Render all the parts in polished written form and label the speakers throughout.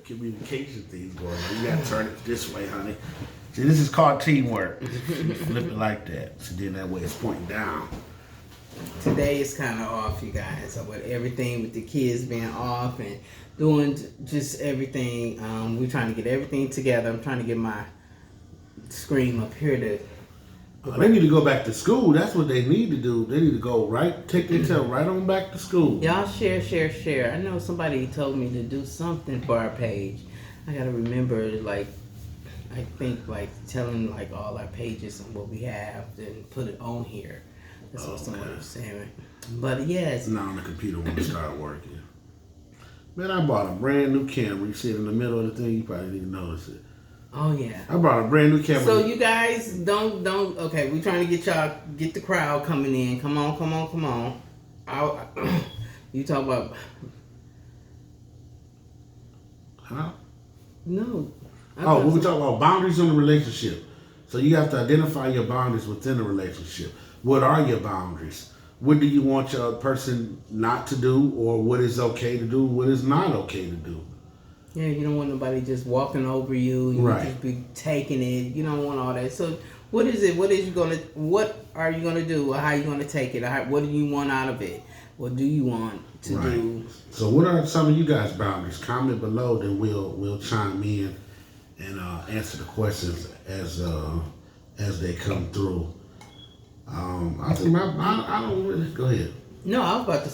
Speaker 1: communication things going on. You gotta turn it this way, honey. See, this is called teamwork. You flip it like that. So then that way it's pointing down.
Speaker 2: Today is kind of off, you guys. So with everything, with the kids being off and doing just everything, we're trying to get everything together. I'm trying to get my screen up here to.
Speaker 1: They need to go back to school. That's what they need to do. They need to go take their tail right on back to school.
Speaker 2: Y'all share. I know somebody told me to do something for our page. I gotta remember, like, I think like telling like all our pages and what we have and put it on here. That's what somebody was saying. But yes.
Speaker 1: Now on the computer when it start working. Man, I bought a brand new camera. You see it in the middle of the thing, you probably didn't notice it.
Speaker 2: Oh yeah.
Speaker 1: I bought a brand new camera.
Speaker 2: So you guys don't okay, we're trying to get the crowd coming in. Come on. You talk about
Speaker 1: Huh?
Speaker 2: No.
Speaker 1: Oh, we talking about boundaries in the relationship. So you have to identify your boundaries within the relationship. What are your boundaries? What do you want your person not to do, or what is okay to do, what is not okay to do?
Speaker 2: Yeah, you don't want nobody just walking over you. You
Speaker 1: right.
Speaker 2: Just be taking it. You don't want all that. So what is it? What are you gonna do? How are you gonna take it? What do you want out of it? What do you want to do?
Speaker 1: So what are some of you guys' boundaries? Comment below, then we'll chime in and answer the questions as they come through. I think I don't really go ahead.
Speaker 2: No, I was about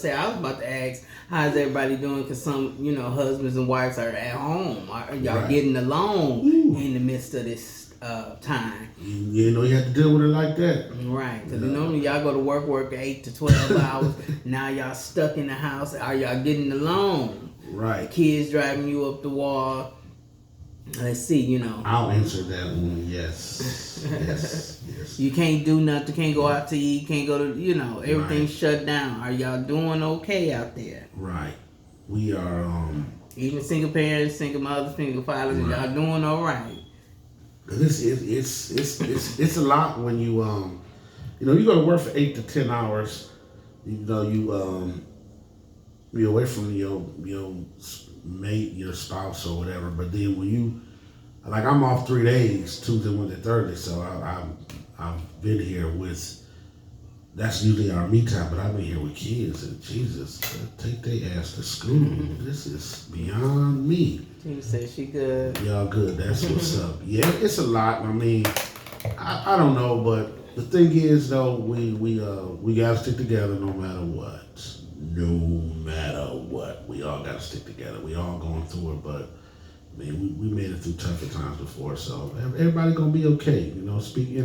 Speaker 2: to ask, how's everybody doing? Because some, husbands and wives are at home. Are y'all getting along in the midst of this time?
Speaker 1: You have to deal with it like that.
Speaker 2: Right. Because normally y'all go to work 8 to 12 hours. Now y'all stuck in the house. Are y'all getting along?
Speaker 1: Right.
Speaker 2: Kids driving you up the wall. Let's see,
Speaker 1: I'll answer that one. Yes. Yes.
Speaker 2: You can't do nothing. Can't go out to eat. Can't go to, everything's shut down. Are y'all doing okay out there?
Speaker 1: Right. We are.
Speaker 2: Even single parents, single mothers, single fathers, y'all doing all right.
Speaker 1: It's a lot when you you go to work for 8 to 10 hours. You're away from your mate, your spouse or whatever. But then when you, like, I'm off 3 days, Tuesday, Wednesday, Thursday, so I've been here with. That's usually our me time, but I've been here with kids, and Jesus, take their ass to school. This is beyond me.
Speaker 2: She said she good.
Speaker 1: Y'all good. That's what's up. Yeah, it's a lot. I mean, I don't know, but the thing is, though, we gotta stick together no matter what. No matter what, we all gotta stick together. We all going through it, but I mean, we made it through tougher times before, so everybody gonna be okay. Speak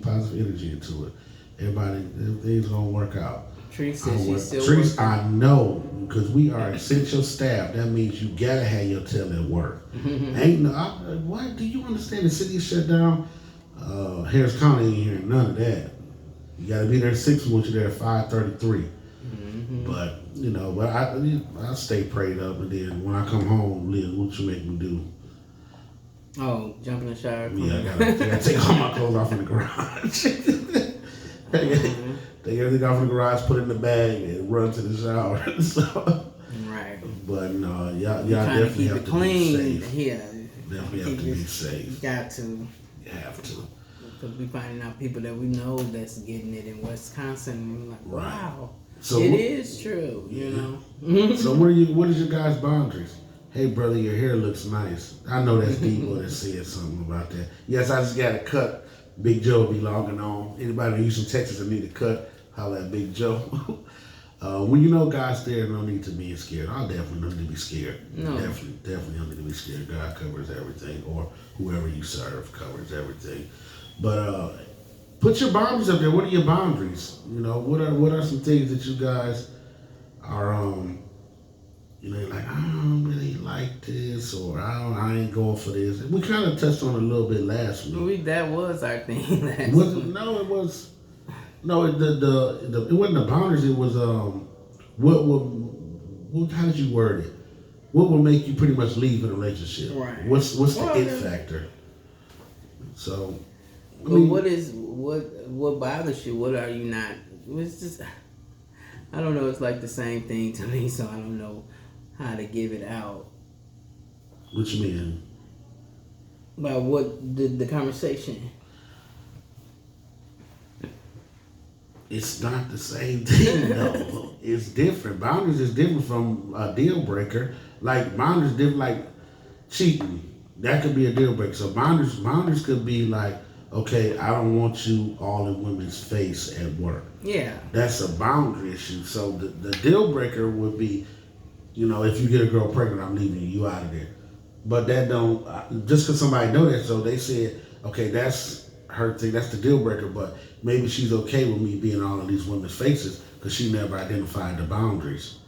Speaker 1: positive energy into it. Everything's gonna work out.
Speaker 2: Trees says she's still
Speaker 1: Trees,
Speaker 2: working.
Speaker 1: I know, because we are essential staff. That means you gotta have your tail at work. What do you understand? The city is shut down. Harris County ain't hearing none of that. You gotta be there at 6. We want you there at 5:33. But I stay prayed up, and then when I come home, Liz, what you make me do?
Speaker 2: Oh, jump in the shower.
Speaker 1: Yeah, I gotta take all my clothes off in the garage. Take everything off in the garage, put it in the bag, and run to the shower.
Speaker 2: Right.
Speaker 1: But no, y'all definitely have to be safe.
Speaker 2: Yeah.
Speaker 1: Definitely have to be safe.
Speaker 2: You got to.
Speaker 1: You have to.
Speaker 2: Because we finding out people that we know that's getting it in Wisconsin, and we're like, wow.
Speaker 1: So
Speaker 2: it is true,
Speaker 1: So what is your guys' boundaries? Hey brother, your hair looks nice. I know that's Debo that said something about that. Yes, I just got a cut. Big Joe be logging on. Anybody in Houston, Texas that need a cut, holla at Big Joe. When God's there, no need to be scared. I definitely don't need to be scared.
Speaker 2: No.
Speaker 1: Definitely don't need to be scared. God covers everything, or whoever you serve covers everything. But put your boundaries up there. What are your boundaries? What are some things that you guys are like, I don't really like this, or I ain't going for this. We kind of touched on it a little bit last week.
Speaker 2: That was our thing last week.
Speaker 1: No, it was. No, it wasn't the boundaries. It was what? How did you word it? What will make you pretty much leave in a relationship?
Speaker 2: Right.
Speaker 1: What's the it factor? So.
Speaker 2: But what bothers you? What are you not? It's just, I don't know. It's like the same thing to me, so I don't know how to give it out.
Speaker 1: What you mean?
Speaker 2: About what the conversation?
Speaker 1: It's not the same thing though. It's different. Boundaries is different from a deal breaker. Like boundaries different. Like cheating, that could be a deal breaker. So boundaries could be like, okay, I don't want you all in women's face at work.
Speaker 2: Yeah.
Speaker 1: That's a boundary issue. So the deal breaker would be, if you get a girl pregnant, I'm leaving you out of there. But that don't, just because somebody know that, so they said, okay, that's her thing, that's the deal breaker, but maybe she's okay with me being all of these women's faces because she never identified the boundaries.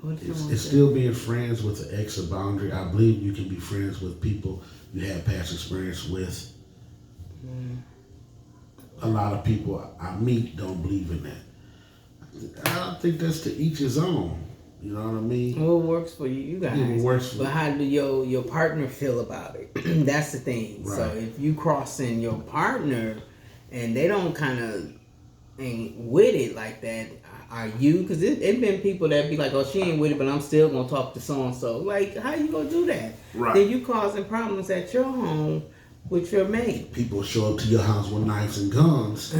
Speaker 1: It's still being friends with an ex a boundary. I believe you can be friends with people you had past experience with. A lot of people I meet don't believe in that. I don't think that's to each his own. You know what I mean?
Speaker 2: What works for you guys?
Speaker 1: It works for
Speaker 2: But how do your partner feel about it? That's the thing.
Speaker 1: Right.
Speaker 2: So if you crossing your partner and they don't kind of ain't with it like that, are you? Because it been people that be like, oh, she ain't with it, but I'm still gonna talk to so and so. Like, how you gonna do that?
Speaker 1: Right.
Speaker 2: Then you causing problems at your home with your mate.
Speaker 1: People show up to your house with knives and guns.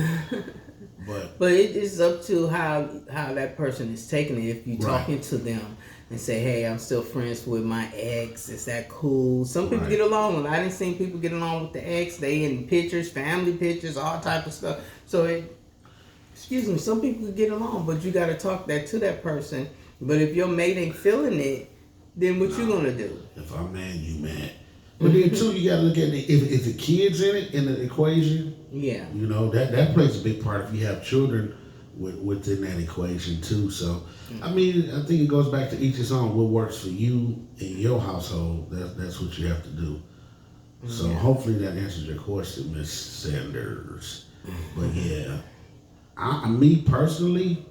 Speaker 1: But
Speaker 2: it is up to how that person is taking it. If you talking to them and say, hey, I'm still friends with my ex, is that cool? Some people get along. I didn't see people get along with the ex. They in pictures, family pictures, all type of stuff. So some people get along, but you got to talk that to that person. But if your mate ain't feeling it, then what you gonna do?
Speaker 1: If I'm mad, you mad. But then too, you gotta look at if the kids in the equation.
Speaker 2: Yeah.
Speaker 1: That plays a big part if you have children within that equation too. So I mean, I think it goes back to each his own. What works for you in your household, that's what you have to do. So hopefully that answers your question, Miss Sanders. But yeah, me personally,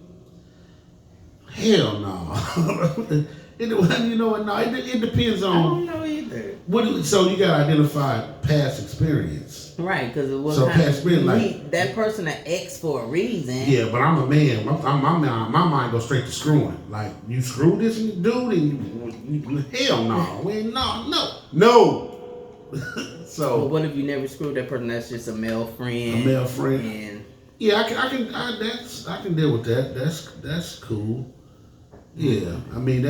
Speaker 1: hell no. It depends on.
Speaker 2: I don't know either.
Speaker 1: So you gotta identify past experience.
Speaker 2: Right, because it was
Speaker 1: past experience, like
Speaker 2: that person an ex for a reason.
Speaker 1: Yeah, but I'm a man. My mind goes straight to screwing. Like, you screw this dude, and hell no. So.
Speaker 2: But what if you never screwed that person? That's just a male friend. And
Speaker 1: yeah, I can deal with that. That's cool. Yeah, I mean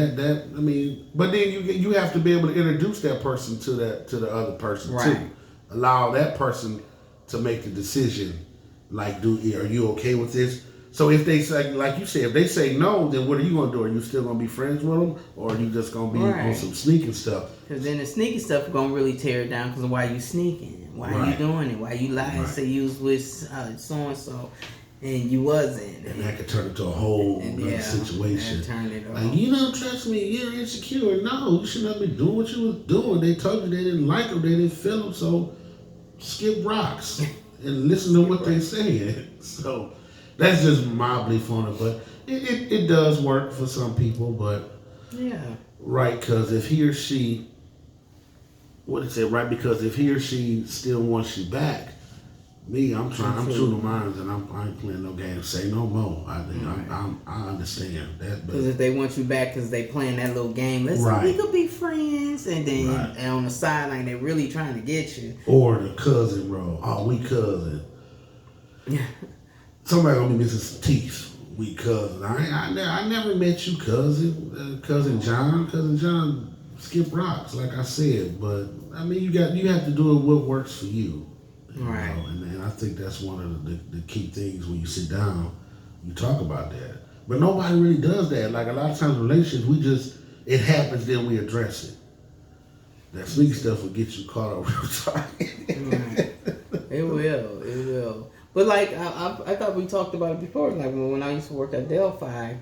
Speaker 1: but then you have to be able to introduce that person to the other person too. Allow that person to make the decision. Like, are you okay with this? So if they say, like you said, if they say no, then what are you gonna do? Are you still gonna be friends with them, or are you just gonna be on some sneaking stuff?
Speaker 2: Because then the sneaking stuff is gonna really tear it down. Because why you sneaking? Why are you doing it? Why you lying? Say you was with so and so. And you wasn't.
Speaker 1: And that could turn into a whole other situation. Like, you don't trust me, you're insecure. No, you should not be doing what you was doing. They told you they didn't like them, they didn't feel them, so skip rocks and listen to what they're saying. So that's just my belief on it. But it does work for some people, but because if he or she, because if he or she still wants you back, I'm true to mine, and I ain't playing no games. Say no more. I understand that.
Speaker 2: Because if they want you back because they playing that little game, we could be friends, and then and on the sideline they're really trying to get you.
Speaker 1: Or the cousin role. Oh, we cousin. Somebody gonna be missing some teeth. We cousin. I never met you, cousin. Cousin John. Cousin John skip rocks, like I said. But I mean, you have to do what works for you.
Speaker 2: Right.
Speaker 1: And I think that's one of the key things when you sit down, you talk about that. But nobody really does that. Like, a lot of times in relationships, it happens, then we address it. That sneaky stuff will get you caught up real time.
Speaker 2: It will. But like, I thought we talked about it before. Like, when I used to work at Delphi,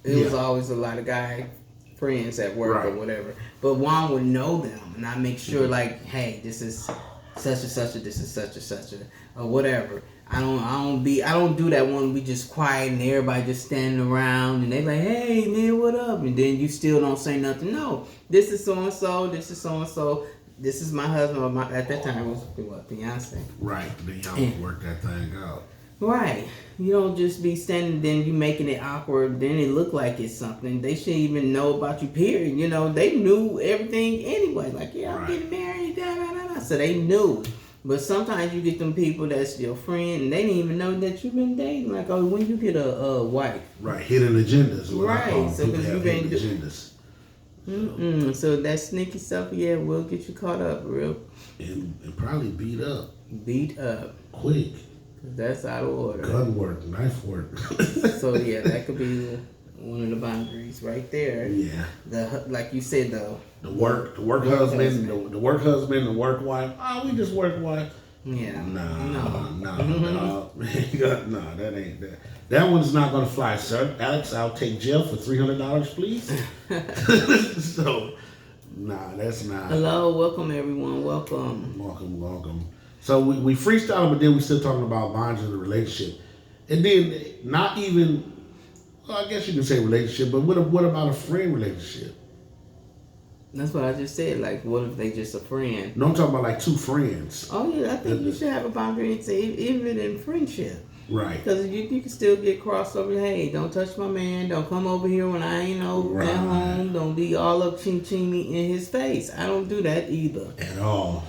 Speaker 2: it was always a lot of guy friends at work or whatever. But Juan would know them, and I make sure, like, hey, this is such and such, this is such and such, or whatever. I don't do that one. We just quiet and everybody just standing around and they like, hey man, what up? And then you still don't say nothing. No, this is so and so. This is so and so. This is my husband. Or at that time it was what, fiance.
Speaker 1: Right. Then y'all work that thing out.
Speaker 2: Right. You don't just be standing then you making it awkward, then it look like it's something. They shouldn't even know about you, period. You know, they knew everything anyway. Like, yeah, I'm
Speaker 1: Right.
Speaker 2: getting married, da da da da. So they knew. But sometimes you get them people that's your friend and they didn't even know that you've been dating. Like, oh, when you get a wife.
Speaker 1: Right, hidden agendas. Is what I
Speaker 2: Right,
Speaker 1: call them.
Speaker 2: so
Speaker 1: People
Speaker 2: 'cause
Speaker 1: have
Speaker 2: you been
Speaker 1: hidden agendas.
Speaker 2: So that sneaky stuff, yeah, will get you caught up real
Speaker 1: And probably beat up
Speaker 2: beat up.
Speaker 1: quick.
Speaker 2: That's out of order.
Speaker 1: Gun work, knife work.
Speaker 2: So yeah, that could be one of the boundaries right there.
Speaker 1: Yeah.
Speaker 2: The like you said though.
Speaker 1: The work husband, the work husband, the work wife. Oh, we just work wife.
Speaker 2: Yeah.
Speaker 1: Nah, that ain't that. That one's not gonna fly, sir. Alex, I'll take jail for $300, please. So, nah, that's not.
Speaker 2: Hello, welcome everyone, welcome.
Speaker 1: Welcome. So we freestyle, but then we still talking about bonds in the relationship, and then not even. Well, I guess you can say relationship, but what about a friend relationship?
Speaker 2: That's what I just said. Like, what if they just a friend?
Speaker 1: No, I'm talking about like two friends.
Speaker 2: Oh yeah, I think you should have a boundary, even in friendship.
Speaker 1: Right.
Speaker 2: Because you can still get crossed over. Hey, don't touch my man. Don't come over here when I ain't over at home. Don't be all up ching-ching in his face. I don't do that either.
Speaker 1: At all.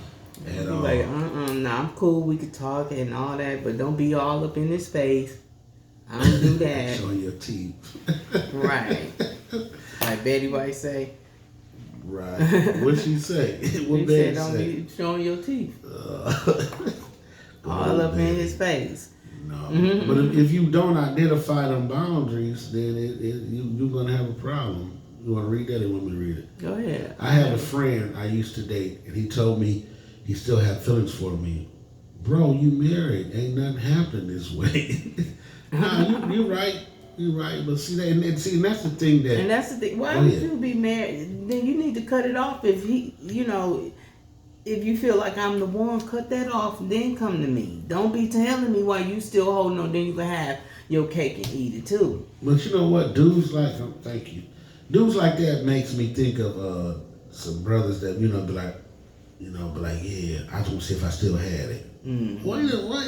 Speaker 1: At all.
Speaker 2: Like, nah, I'm cool. We could talk and all that, but don't be all up in his face. I don't do that.
Speaker 1: Showing your teeth.
Speaker 2: Right. Like Betty White say.
Speaker 1: Right. What'd she say? What
Speaker 2: She
Speaker 1: Betty
Speaker 2: said, don't
Speaker 1: say?
Speaker 2: be showing your teeth. All up in his face.
Speaker 1: No. But if you don't identify them boundaries, then you're going to have a problem. You want to read that or you want me to read it?
Speaker 2: Go ahead.
Speaker 1: I had a friend I used to date, and he told me he still had feelings for me. Bro, you married. Ain't nothing happening this way. Nah, you're right. You're right. But see, and that's the thing that...
Speaker 2: And that's the thing. Why would you be married? Then you need to cut it off. If he, if you feel like I'm the one, cut that off. Then come to me. Don't be telling me why you still holding on. Then you can have your cake and eat it too.
Speaker 1: But you know what? Dudes like... thank you. Dudes like that makes me think of some brothers that, be like, yeah, I just want to see if I still had it.
Speaker 2: Mm-hmm.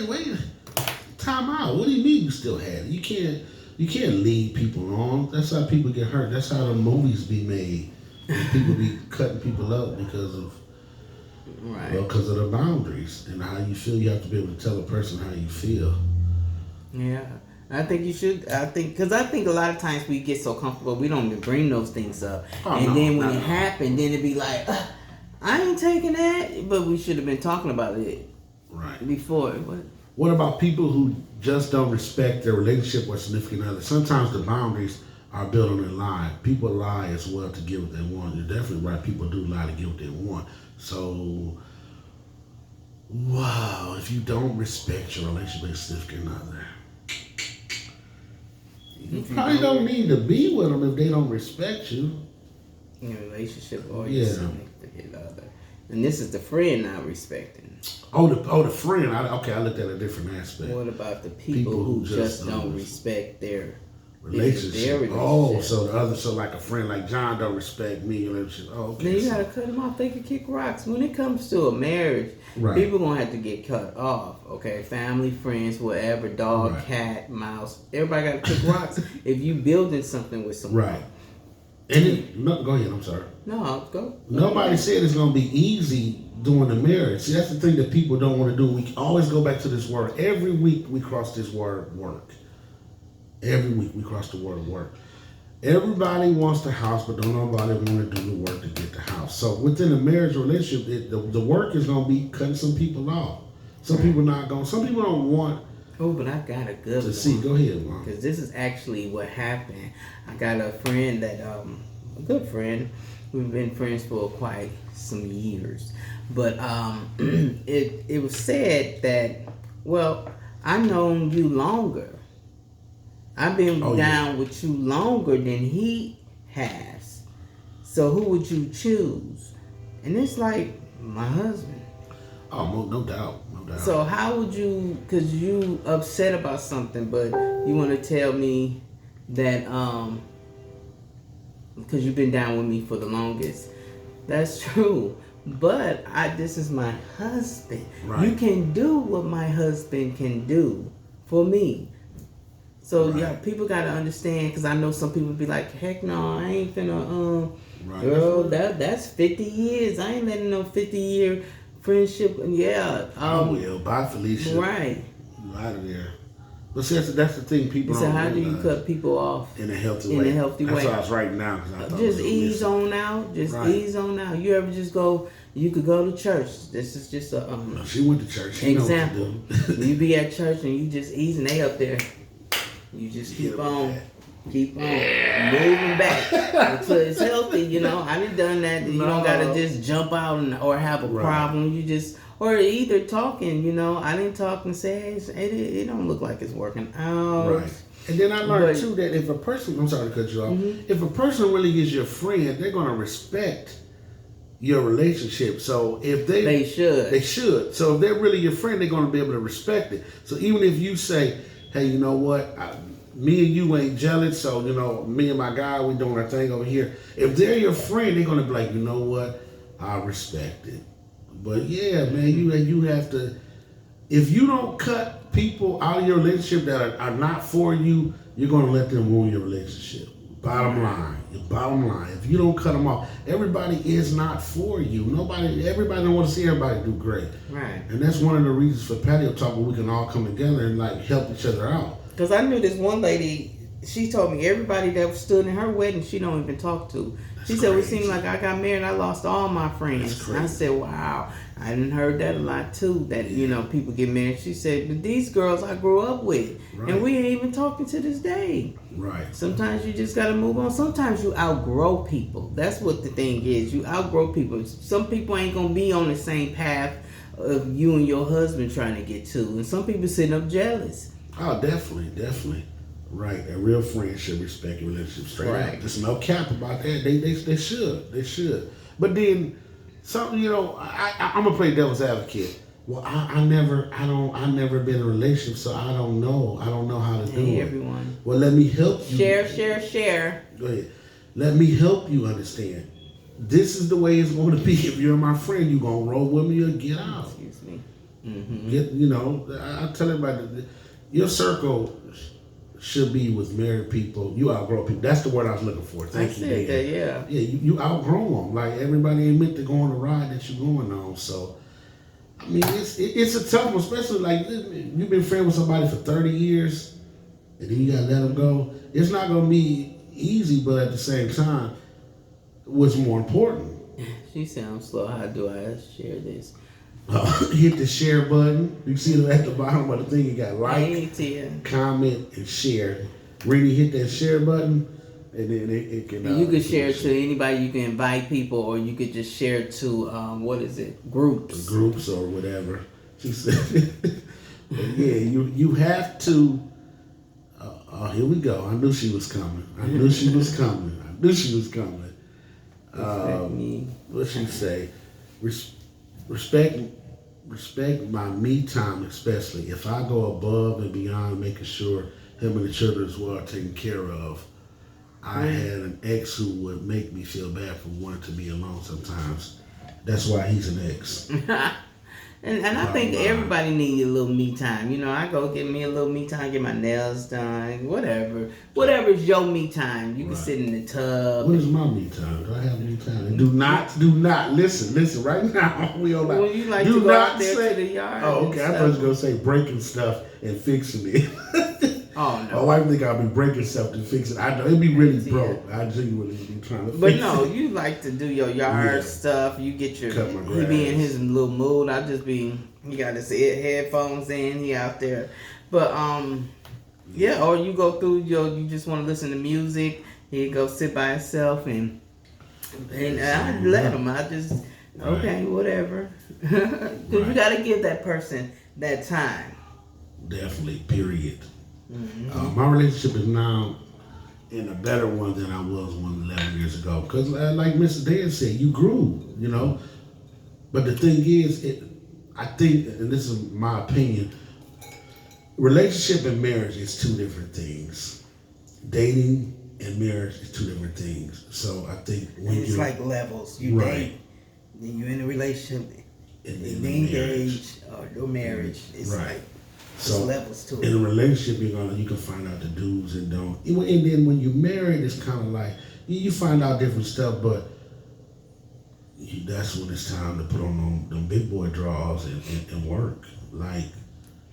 Speaker 1: Wait. Time out. What do you mean you still had it? You can't lead people on. That's how people get hurt. That's how the movies be made. And people be cutting people up because of the boundaries and how you feel. You have to be able to tell a person how you feel.
Speaker 2: Yeah. I think you should. Because I think a lot of times we get so comfortable, we don't even bring those things up. Then when it happened, then it'd be like, I ain't taking that. But we should have been talking about it before.
Speaker 1: What about people who just don't respect their relationship or significant other? Sometimes the boundaries are built on a lie. People lie as well to get what they want. You're definitely right. People do lie to get what they want. So, wow, if you don't respect your relationship with significant other, you probably don't need to be with them if they don't respect you.
Speaker 2: Your relationship or your significant other. And this is the friend not respecting.
Speaker 1: Oh, the friend. I looked at a different aspect.
Speaker 2: What about the people who just don't respect their
Speaker 1: relationship? Oh, so like a friend like John don't respect me. Oh, okay.
Speaker 2: Then you gotta cut them off. They can kick rocks. When it comes to a marriage, people gonna have to get cut off. Okay, family, friends, whatever, dog, cat, mouse. Everybody gotta kick rocks if you building something with someone.
Speaker 1: Right. And go ahead. I'm sorry.
Speaker 2: No, go.
Speaker 1: Nobody said it's gonna be easy doing the marriage. See, that's the thing that people don't want to do. We always go back to this word. Every week we cross this word work. Every week we cross the word work. Everybody wants the house, but don't nobody want to do the work to get the house. So within a marriage relationship, the work is gonna be cutting some people off. Some people not going. Some people don't want.
Speaker 2: Oh, but I got a good one.
Speaker 1: See, go ahead, Mom.
Speaker 2: Because this is actually what happened. I got a friend that, a good friend. We've been friends for quite some years. But it was said that, well, I've known you longer. I've been down with you longer than he has. So who would you choose? And it's like, my husband.
Speaker 1: Oh, no doubt.
Speaker 2: So how would you, because you upset about something, but you want to tell me that, because you've been down with me for the longest. That's true. But this is my husband. Right. You can do what my husband can do for me. So
Speaker 1: Right.
Speaker 2: yeah, people gotta understand, because I know some people be like, heck no, I ain't finna
Speaker 1: Right.
Speaker 2: girl, that's 50 years. I ain't letting no 50-year friendship. Yeah,
Speaker 1: I will. Bye, Felicia.
Speaker 2: right.
Speaker 1: You out of there. But see, that's the thing people
Speaker 2: So
Speaker 1: don't
Speaker 2: how do you
Speaker 1: realize.
Speaker 2: cut people off?
Speaker 1: In a healthy
Speaker 2: In
Speaker 1: way.
Speaker 2: a healthy
Speaker 1: That's
Speaker 2: way.
Speaker 1: why I was writing now. Because I thought
Speaker 2: Just
Speaker 1: we were
Speaker 2: ease
Speaker 1: missing.
Speaker 2: on out. Just
Speaker 1: Right.
Speaker 2: ease on out. You ever just go? You could go to church. This is just a
Speaker 1: No, she went to church. She
Speaker 2: example.
Speaker 1: Know what to do.
Speaker 2: You be at church and you just easing. They up there. You just
Speaker 1: Hit
Speaker 2: keep
Speaker 1: 'em
Speaker 2: on.
Speaker 1: with that.
Speaker 2: Keep on moving back until it's healthy. You know, I done that. You don't gotta just jump out or have a
Speaker 1: Right.
Speaker 2: problem. You just or either talking. You know, I didn't talk and say it don't look like it's working out.
Speaker 1: Right. And then I learned
Speaker 2: But-
Speaker 1: too that if a person, I'm sorry to cut you off,
Speaker 2: Mhm.
Speaker 1: if a person really is your friend, they're going to respect your relationship. So if
Speaker 2: They should.
Speaker 1: they should. So if they're really your friend, they're going to be able to respect it. So even if you say, hey, you know what, me and you ain't jealous, so you know, me and my guy, we doing our thing over here. If they're your friend, they're going to be like, you know what, I respect it. But yeah, man, you have to. If you don't cut people out of your relationship that are not for you, you're going to let them ruin your relationship. Bottom line. If you don't cut them off, everybody is not for you. Everybody don't want to see everybody do great.
Speaker 2: Right.
Speaker 1: And that's one of the reasons for patio talk, where we can all come together and like help each other out.
Speaker 2: Because I knew this one lady, she told me everybody that stood in her wedding, she don't even talk to. She said, it seemed like I got married and I lost all my friends.
Speaker 1: That's
Speaker 2: And I said, wow. I done heard that a lot too, that, you know, people get married. She said, but these girls I grew up with.
Speaker 1: Right.
Speaker 2: And we ain't even talking to this day.
Speaker 1: Right.
Speaker 2: Sometimes you just got to move on. Sometimes you outgrow people. That's what the thing is. You outgrow people. Some people ain't going to be on the same path of you and your husband trying to get to. And some people sitting up jealous.
Speaker 1: Oh, definitely. Right. A real friend should respect your relationship straight
Speaker 2: Right.
Speaker 1: up. There's no cap about that. They should. But then something, you know, I'm gonna play devil's advocate. Well, I never been in a relationship, so I don't know how to do
Speaker 2: Hey,
Speaker 1: it.
Speaker 2: everyone.
Speaker 1: Well, let me help you.
Speaker 2: Share.
Speaker 1: Go ahead. Let me help you understand. This is the way it's going to be. If you're my friend, you gonna roll with me or get out.
Speaker 2: Excuse me. Mm-hmm.
Speaker 1: You know, I tell everybody, your circle should be with married people. You outgrow people. That's the word I was looking for. Thank you, Dan.
Speaker 2: That, yeah.
Speaker 1: Yeah, you outgrow them. Like everybody ain't meant to go on the ride that you're going on. So, I mean, it's a tough one, especially like you've been friends with somebody for 30 years, and then you gotta let them go. It's not gonna be easy, but at the same time, what's more important?
Speaker 2: She sounds slow. How do I share this?
Speaker 1: Hit the share button. You see it at the bottom of the thing. You got like,
Speaker 2: Hey, Tia.
Speaker 1: comment, and share. Really hit that share button, and then it can.
Speaker 2: You could share it to anybody. You can invite people, or you could just share it to groups.
Speaker 1: Groups or whatever. She said, but yeah, you have to. Here we go. I knew she was coming. What she say? Respect my me time, especially if I go above and beyond, making sure him and the children as well are taken care of. I had an ex who would make me feel bad for wanting to be alone sometimes. That's why he's an ex.
Speaker 2: And I think everybody needs a little me time. You know, I go get me a little me time, get my nails done, whatever's your me time. You can sit in the tub.
Speaker 1: What is my me time? Do I have me time? And do not listen right now. We all like.
Speaker 2: Well, you like
Speaker 1: do
Speaker 2: to go
Speaker 1: not
Speaker 2: out there
Speaker 1: say,
Speaker 2: to the yard.
Speaker 1: Oh,
Speaker 2: and
Speaker 1: okay. I
Speaker 2: stuff.
Speaker 1: was gonna say breaking stuff and fixing it.
Speaker 2: Oh
Speaker 1: My
Speaker 2: no.
Speaker 1: wife think I'll be breaking stuff to fix it. I know it'd be really
Speaker 2: Yeah.
Speaker 1: broke. I genuinely be trying to
Speaker 2: But
Speaker 1: fix
Speaker 2: no,
Speaker 1: it.
Speaker 2: you like to do your yard
Speaker 1: Yeah.
Speaker 2: stuff. You get your.
Speaker 1: Cut my
Speaker 2: He be in
Speaker 1: grass.
Speaker 2: his little mood. I just be. He got his headphones in. He out there, but yeah. Or you go through you just want to listen to music. He go sit by himself and I let him. I just okay, whatever. Because you got to give that person that time.
Speaker 1: Definitely. Period.
Speaker 2: Mm-hmm.
Speaker 1: My relationship is now in a better one than I was 11 years ago. Because like Mr. Dan said, you grew, you know. But the thing is, I think, and this is my opinion, relationship and marriage is two different things. Dating and marriage is two different things. So I think when
Speaker 2: It's
Speaker 1: you're
Speaker 2: like levels. You
Speaker 1: Right.
Speaker 2: date, then you in a relationship,
Speaker 1: in
Speaker 2: then
Speaker 1: the
Speaker 2: engaged, or your marriage. It's
Speaker 1: Right.
Speaker 2: like
Speaker 1: So
Speaker 2: levels to
Speaker 1: in
Speaker 2: it.
Speaker 1: a relationship, you can find out the do's and don'ts. And then when you're married, it's kind of like you find out different stuff, but that's when it's time to put on them big boy drawers and work. Like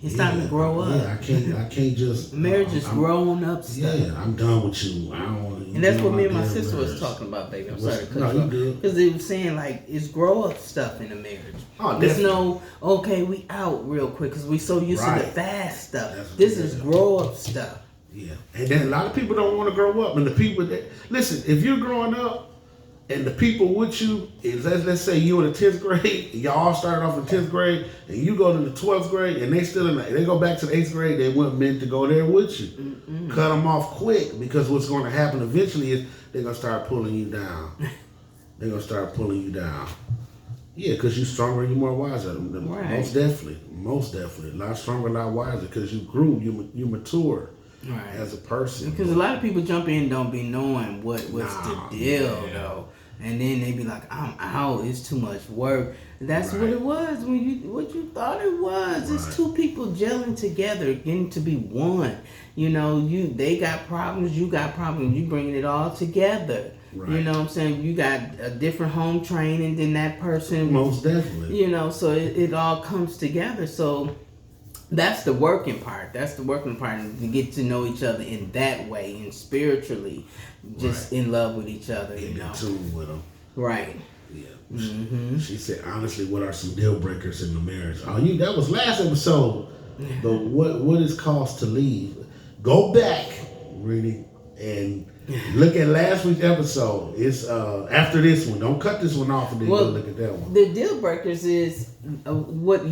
Speaker 2: It's time to grow up.
Speaker 1: Yeah, I can't just
Speaker 2: marriage is grown up stuff.
Speaker 1: Yeah, I'm done with you. I don't want to.
Speaker 2: And that's what me and my sister was talking about, baby. I'm sorry to cut you off. Because they were saying, like, it's grow up stuff in a marriage.
Speaker 1: Oh,
Speaker 2: There's no, okay, we out real quick because we so used to the fast stuff.
Speaker 1: That's
Speaker 2: this is grow up stuff.
Speaker 1: Yeah. And then a lot of people don't want to grow up. And the people that, listen, if you're growing up and the people with you is, let's say you in the 10th grade, y'all started off in 10th grade, and you go to the 12th grade, and they go back to the 8th grade, they weren't meant to go there with you. Mm-mm. Cut them off quick, because what's going to happen eventually is they're going to start pulling you down. They're going to start pulling you down. Yeah, because you're stronger, you're more wiser. Right. Most definitely. A lot stronger, a lot wiser, because you grew, you matured. Right. As a person.
Speaker 2: Because a lot of people jump in and don't be knowing what's the deal, though. And then they be like, I'm out, it's too much work. That's what it was what you thought it was. Right. It's two people gelling together, getting to be one. You know, they got problems, you got problems, you bringing it all together. Right. You know what I'm saying? You got a different home training than that person.
Speaker 1: Most definitely.
Speaker 2: You know, so it all comes together. So that's the working part. That's the working part, to get to know each other in that way, and spiritually, just in love with each other.
Speaker 1: In tune with them.
Speaker 2: Right.
Speaker 1: Yeah. Mm-hmm. She said, honestly, what are some deal breakers in the marriage? Oh, that was last episode. But what is cost to leave? Go back, really, and look at last week's episode. It's after this one. Don't cut this one off and then go look at that one.
Speaker 2: The deal breakers is what are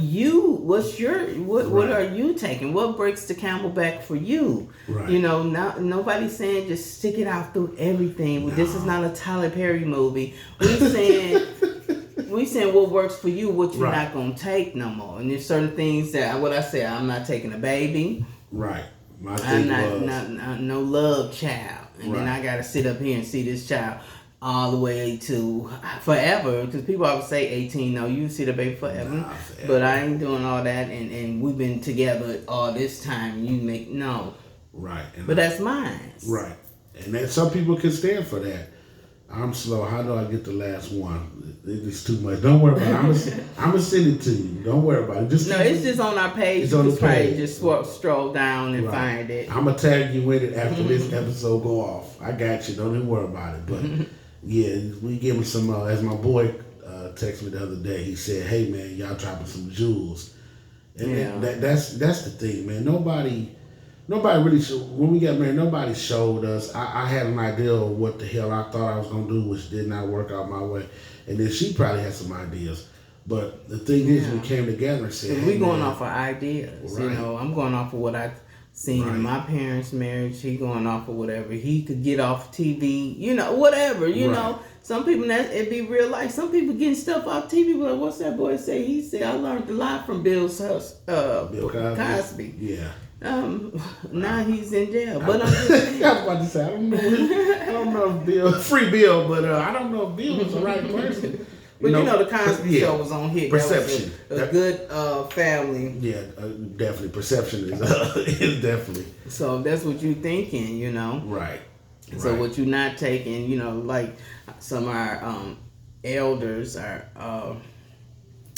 Speaker 2: you taking? What breaks the camel back for you?
Speaker 1: Right.
Speaker 2: You know, nobody's saying just stick it out through everything. No. This is not a Tyler Perry movie. We saying what works for you, what you're not gonna take no more. And there's certain things that I'm not taking a baby.
Speaker 1: Right.
Speaker 2: I'm not no love child. And then I gotta sit up here and see this child all the way to forever, because people always say 18. No, you see the baby forever.
Speaker 1: Nah, forever.
Speaker 2: But I ain't doing all that, and we've been together all this time. You make no.
Speaker 1: Right.
Speaker 2: But that's mine.
Speaker 1: Right. And then some people can stand for that. I'm slow. How do I get the last one? It's too much. Don't worry about it. I'm gonna send it to you. Don't worry about it.
Speaker 2: It's just on our page.
Speaker 1: It's on the page.
Speaker 2: Just stroll down and find it.
Speaker 1: I'm gonna tag you in it after this episode go off. I got you. Don't even worry about it. But yeah, we give him some. As my boy texted me the other day, he said, "Hey man, y'all dropping some jewels." And that's the thing, man. Nobody really when we got married, nobody showed us. I had an idea of what the hell I thought I was gonna do, which did not work out my way. And then she probably had some ideas. But the thing is, we came together and said,
Speaker 2: we going off of ideas. Right. You know, I'm going off of what I've seen in my parents' marriage. He going off of whatever he could get off TV. You know, whatever. You know, some people it be real life. Some people getting stuff off TV. But what's that boy say? He said, I learned a lot from Bill Cosby.
Speaker 1: Yeah.
Speaker 2: Now he's in jail. But I'm just saying.
Speaker 1: I was about to say, I don't know if Bill, free Bill, but I don't know if Bill was the right person.
Speaker 2: But you know the Cosby Show was on here.
Speaker 1: Perception.
Speaker 2: That was a good family.
Speaker 1: Yeah, definitely. Perception is definitely.
Speaker 2: So that's what you thinking, you know.
Speaker 1: Right.
Speaker 2: So what you not taking, you know, like some of our elders, our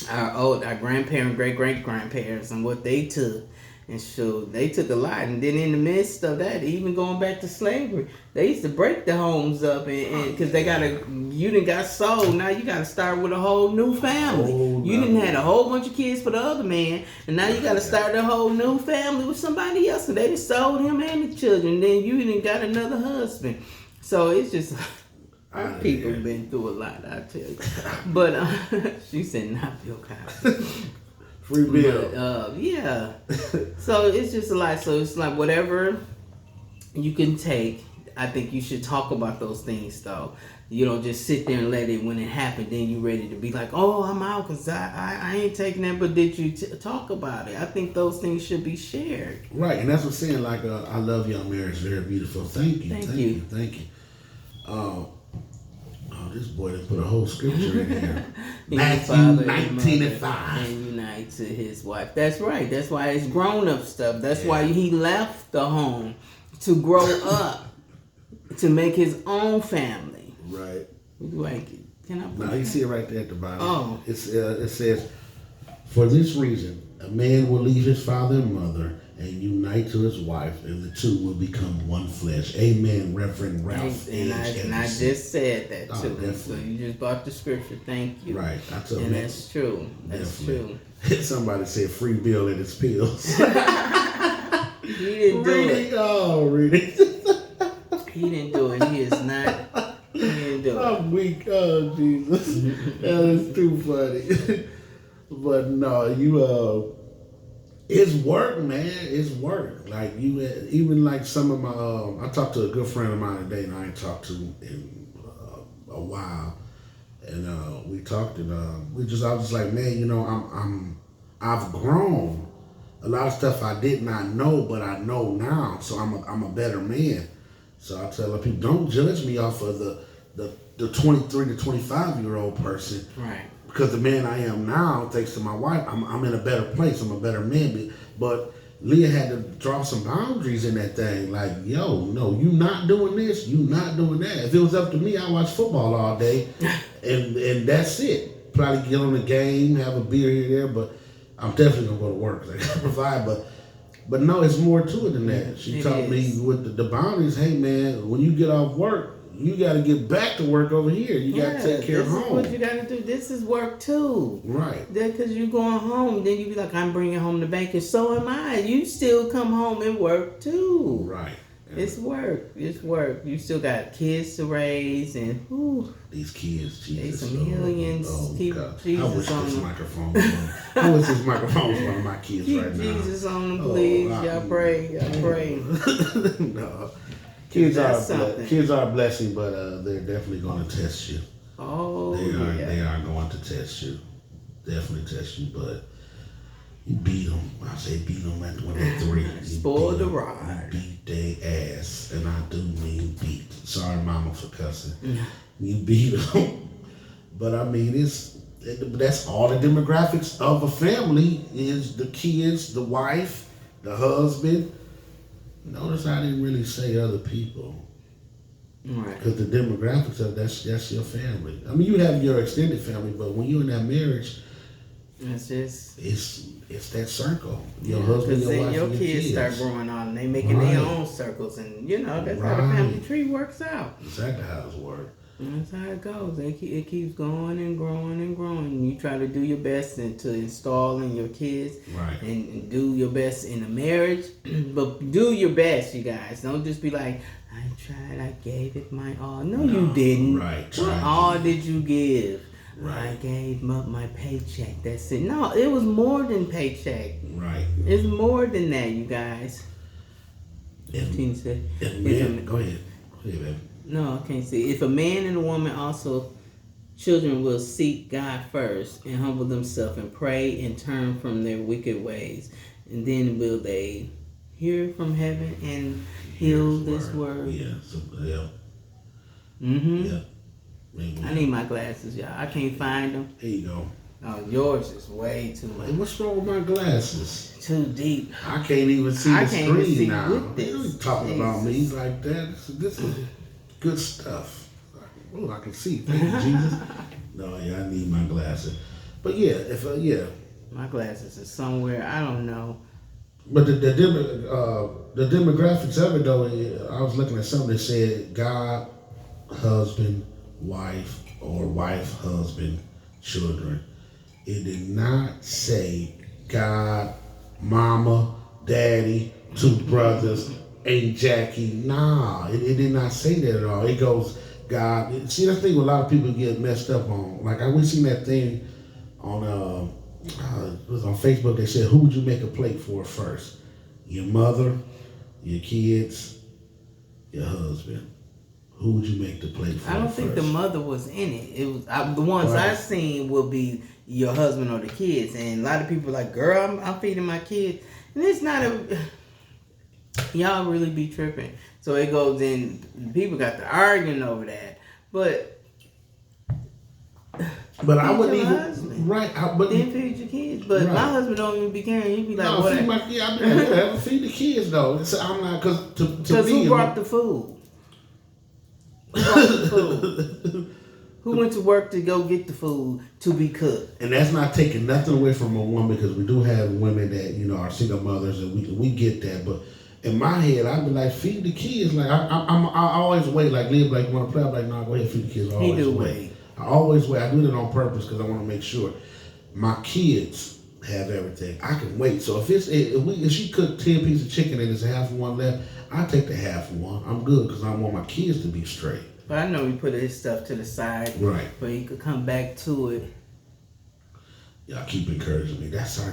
Speaker 2: grandparents, great-great-grandparents, and what they took. And so they took a lot. And then in the midst of that, even going back to slavery, they used to break the homes up, and because you done got sold. Now you got to start with a whole new family. You didn't had a whole bunch of kids for the other man, and now you got to start a whole new family with somebody else. And they just sold him and the children. Then you done got another husband. So it's just people been through a lot, I tell you. But she said not Bill Cosby.
Speaker 1: Free Bill.
Speaker 2: But, yeah. So it's just a lot. So it's like whatever you can take, I think you should talk about those things, though. You don't just sit there and let it, when it happened, then you ready to be like, oh, I'm out because I ain't taking that. But did you talk about it? I think those things should be shared.
Speaker 1: Right. And that's what I'm saying. Like, I love your marriage. Very beautiful. Thank you. Thank you. Oh, this boy done put a whole scripture in here.
Speaker 2: his father
Speaker 1: Matthew
Speaker 2: and
Speaker 1: 19
Speaker 2: mother
Speaker 1: and 5.
Speaker 2: and unite to his wife. That's right. That's why it's grown up stuff. That's
Speaker 1: Yeah.
Speaker 2: why he left the home to grow up, to make his own family.
Speaker 1: Right.
Speaker 2: Like, can I put
Speaker 1: Now you see it right there at the bottom.
Speaker 2: Oh.
Speaker 1: It says, for this reason, a man will leave his father and mother and unite to his wife, and the two will become one flesh. Amen, Reverend Ralph.
Speaker 2: And I just said that
Speaker 1: Oh,
Speaker 2: too.
Speaker 1: definitely.
Speaker 2: So you just brought the scripture. Thank you.
Speaker 1: Right. I told
Speaker 2: And
Speaker 1: you.
Speaker 2: that's true. That's
Speaker 1: Definitely.
Speaker 2: true.
Speaker 1: Somebody said free Bill and his pills.
Speaker 2: He didn't do
Speaker 1: Read
Speaker 2: it.
Speaker 1: it. Oh, read it.
Speaker 2: He didn't do it. He is not. He didn't do it.
Speaker 1: I'm weak. Oh, Jesus. That is too funny. But no, it's work, man. It's work. Like even like some of my, I talked to a good friend of mine today, and I ain't talked to in a while, and we talked, and I was just like, man, I've grown. A lot of stuff I did not know, but I know now, so I'm a better man. So I tell people, don't judge me off of the 23 to 25-year-old person.
Speaker 2: Right.
Speaker 1: Because the man I am now, thanks to my wife, I'm in a better place. I'm a better man. But Leah had to draw some boundaries in that thing. Like, yo, no, you not doing this, you not doing that. If it was up to me, I watch football all day, and that's it. Probably get on the game, have a beer here and there, but I'm definitely gonna go to work. I gotta provide, but no, it's more to it than that. She taught me with the boundaries. Hey, man, when you get off work, you got to get back to work over here. You got to take care of home.
Speaker 2: This is what you got to do. This is work too.
Speaker 1: Right.
Speaker 2: Because you going home, then you be like, I'm bringing home the bacon. So am I. You still come home and work too.
Speaker 1: Right.
Speaker 2: It's work. It's work. You still got kids to raise, and
Speaker 1: these kids, Jesus,
Speaker 2: they some millions. Keep
Speaker 1: God.
Speaker 2: Jesus
Speaker 1: I wish
Speaker 2: on
Speaker 1: this
Speaker 2: them.
Speaker 1: microphone was on. I wish this microphone was one of my kids
Speaker 2: Keep
Speaker 1: right now.
Speaker 2: Jesus on them, please. Y'all pray. Y'all pray.
Speaker 1: No. Kids
Speaker 2: That's
Speaker 1: are
Speaker 2: something.
Speaker 1: kids are a blessing, but they're definitely going to test you.
Speaker 2: Oh,
Speaker 1: They are going to test you. Definitely test you, but you beat them. I say beat them when they're 3. You
Speaker 2: Spoil
Speaker 1: beat
Speaker 2: the
Speaker 1: 'em.
Speaker 2: ride.
Speaker 1: You beat their ass, and I do mean beat. Sorry, mama, for cussing. You beat them, but I mean that's all the demographics of a family is the kids, the wife, the husband. Notice I didn't really say other people.
Speaker 2: Right.
Speaker 1: Because the demographics of that's your family. I mean, you have your extended family, but when you're in that marriage,
Speaker 2: It's just.
Speaker 1: it's that circle. Your husband, your
Speaker 2: then
Speaker 1: wife,
Speaker 2: your
Speaker 1: and your
Speaker 2: kids start growing on and they making their own circles, and that's how the family tree works out.
Speaker 1: Exactly how it works.
Speaker 2: That's how it goes. It keeps going and growing and growing. You try to do your best to install in your kids,
Speaker 1: Right.
Speaker 2: and do your best in a marriage. But do your best, you guys. Don't just be like, I tried, I gave it my all. No, you didn't.
Speaker 1: Right.
Speaker 2: What all did you give?
Speaker 1: Right.
Speaker 2: I gave up my paycheck. That's it. No, it was more than paycheck.
Speaker 1: Right.
Speaker 2: It's more than that, you guys.
Speaker 1: And,
Speaker 2: Tina said,
Speaker 1: and
Speaker 2: if a
Speaker 1: men, go ahead. Go ahead, baby.
Speaker 2: No, I can't see. If a man and a woman also, children will seek God first and humble themselves and pray and turn from their wicked ways, and then will they hear from heaven and heal this word.
Speaker 1: Yeah. So, yeah.
Speaker 2: Mm-hmm.
Speaker 1: Yeah. Amen.
Speaker 2: I need my glasses, y'all. I can't find them.
Speaker 1: There you go.
Speaker 2: Oh, yours is way too
Speaker 1: Hey,
Speaker 2: much.
Speaker 1: what's wrong with my glasses?
Speaker 2: Too deep.
Speaker 1: I can't even see
Speaker 2: I
Speaker 1: the
Speaker 2: can't even
Speaker 1: screen
Speaker 2: see
Speaker 1: now.
Speaker 2: with this.
Speaker 1: You talking about me
Speaker 2: Jesus.
Speaker 1: like that? This is good stuff. Oh, I can see. Thank you, Jesus. No, yeah, I need my glasses. But yeah,
Speaker 2: My glasses are somewhere. I don't know.
Speaker 1: But the demographics of it though, I was looking at something that said God, husband, wife, or wife, husband, children. It did not say God, mama, daddy, 2 brothers, Aunt Jackie. Nah, it did not say that at all. It goes God. See, that's the thing a lot of people get messed up on. Like we seen that thing on it was on Facebook. They said, who would you make a plate for first? Your mother, your kids, your husband. Who would you make the plate for?
Speaker 2: I don't think the mother was in it. It was the ones I seen will be your husband or the kids, and a lot of people are like, "Girl, I'm feeding my kids," and it's not a. Y'all really be tripping. So it goes in. People got to arguing over that, but
Speaker 1: But I
Speaker 2: Feed
Speaker 1: wouldn't
Speaker 2: your
Speaker 1: even
Speaker 2: husband.
Speaker 1: right. But
Speaker 2: Then feed your kids. But my
Speaker 1: Right.
Speaker 2: husband don't even be caring. You be like,
Speaker 1: no,
Speaker 2: what?
Speaker 1: feed my kid. I be like, whatever. Feed the kids though. It's, I'm not because to
Speaker 2: Because
Speaker 1: me.
Speaker 2: who brought the food? Who brought the food? Who went to work to go get the food to be cooked?
Speaker 1: And that's not taking nothing away from a woman because we do have women that are single mothers and we get that. But in my head, I'd be like, feed the kids. Like I always wait. Like Liv, like you want to play? I'm like, no, go ahead, feed the kids. I
Speaker 2: He
Speaker 1: always
Speaker 2: do
Speaker 1: wait.
Speaker 2: wait.
Speaker 1: I always wait. I do it on purpose because I want to make sure my kids have everything. I can wait. So if she cooked 10 pieces of chicken and there's half of one left, I take the half of one. I'm good because I want my kids to be straight.
Speaker 2: But I know he put his stuff to the side,
Speaker 1: Right.
Speaker 2: but he could come back to it.
Speaker 1: Y'all keep encouraging me. That's our